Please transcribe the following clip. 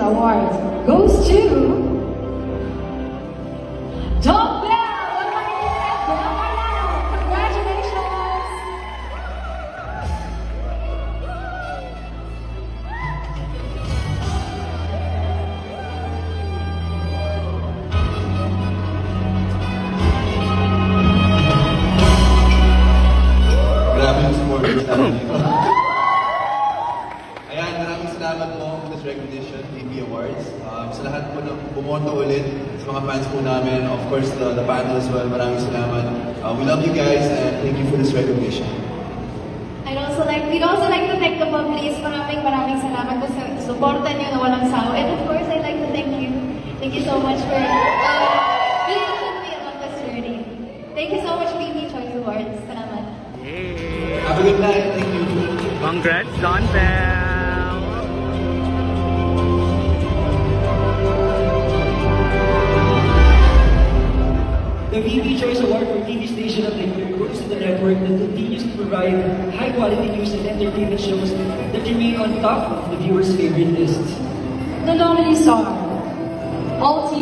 Award goes to Tom Bell! Congratulations! Grabe yung supporters namin dito. Ayan, maraming salamat po for this recognition, TV Awards. Sa lahat po ng bumoto ulit, sa mga fans po namin, of course, the panel as well, maraming salamat. We love you guys and thank you for this recognition. We'd also like to thank the Publis. Maraming salamat po sa suporta niyo na walang sawa. And of course, I'd like to thank you. Thank you so much for being with me on this journey. Thank you so much, PB Choice Awards. Salamat. Have a good night. Thank you. Congrats, Don Bell! The VP Choice Award for TV Station of the Year goes to the network that continues to provide high-quality news and entertainment shows that remain on top of the viewers' favorite lists. The nominees are All